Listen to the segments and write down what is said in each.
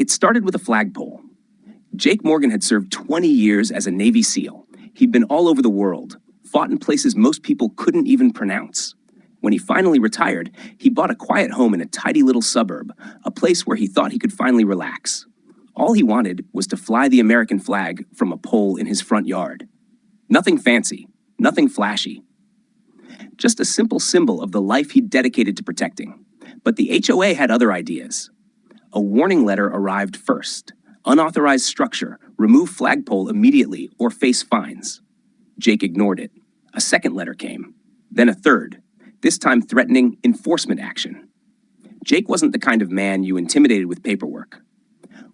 It started with a flagpole. Jake Morgan had served 20 years as a Navy SEAL. He'd been all over the world, fought in places most people couldn't even pronounce. When he finally retired, he bought a quiet home in a tidy little suburb, a place where he thought he could finally relax. All he wanted was to fly the American flag from a pole in his front yard. Nothing fancy, nothing flashy. Just a simple symbol of the life he'd dedicated to protecting. But the HOA had other ideas. A warning letter arrived first. Unauthorized structure, remove flagpole immediately or face fines. Jake ignored it. A second letter came. Then a third, this time threatening enforcement action. Jake wasn't the kind of man you intimidated with paperwork.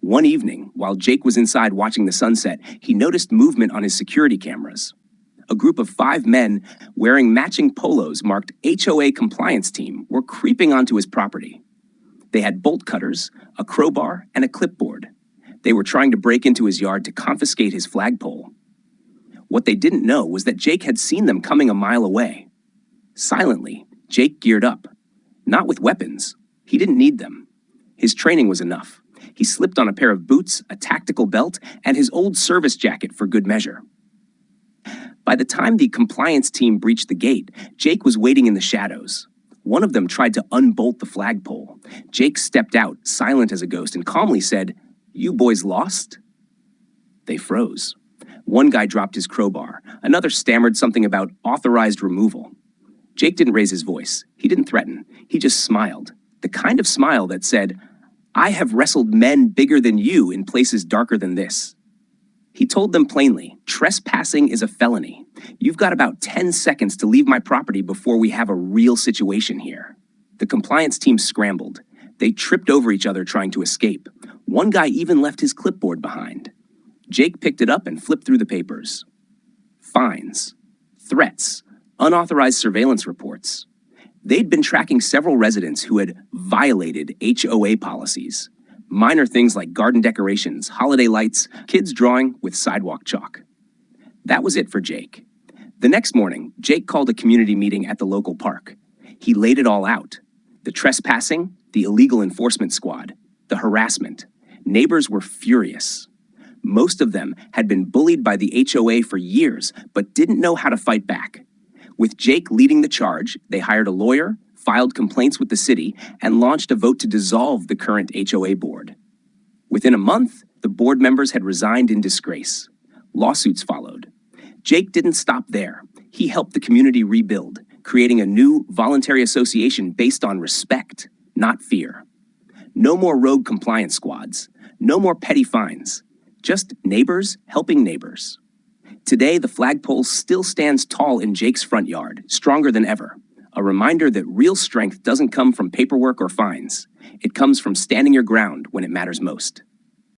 One evening, while Jake was inside watching the sunset, he noticed movement on his security cameras. A group of 5 men wearing matching polos marked HOA compliance team were creeping onto his property. They had bolt cutters, a crowbar, and a clipboard. They were trying to break into his yard to confiscate his flagpole. What they didn't know was that Jake had seen them coming a mile away. Silently, Jake geared up. Not with weapons. He didn't need them. His training was enough. He slipped on a pair of boots, a tactical belt, and his old service jacket for good measure. By the time the compliance team breached the gate, Jake was waiting in the shadows. One of them tried to unbolt the flagpole. Jake stepped out, silent as a ghost, and calmly said, "You boys lost?" They froze. One guy dropped his crowbar. Another stammered something about authorized removal. Jake didn't raise his voice. He didn't threaten. He just smiled. The kind of smile that said, "I have wrestled men bigger than you in places darker than this." He told them plainly, trespassing is a felony. You've got about 10 seconds to leave my property before we have a real situation here. The compliance team scrambled. They tripped over each other trying to escape. One guy even left his clipboard behind. Jake picked it up and flipped through the papers. Fines, threats, unauthorized surveillance reports. They'd been tracking several residents who had violated HOA policies. Minor things like garden decorations, holiday lights, kids drawing with sidewalk chalk. That was it for Jake. The next morning, Jake called a community meeting at the local park. He laid it all out. The trespassing, the illegal enforcement squad, the harassment. Neighbors were furious. Most of them had been bullied by the HOA for years, but didn't know how to fight back. With Jake leading the charge, they hired a lawyer, filed complaints with the city, and launched a vote to dissolve the current HOA board. Within a month, the board members had resigned in disgrace. Lawsuits followed. Jake didn't stop there. He helped the community rebuild, creating a new voluntary association based on respect, not fear. No more rogue compliance squads. No more petty fines. Just neighbors helping neighbors. Today, the flagpole still stands tall in Jake's front yard, stronger than ever. A reminder that real strength doesn't come from paperwork or fines. It comes from standing your ground when it matters most.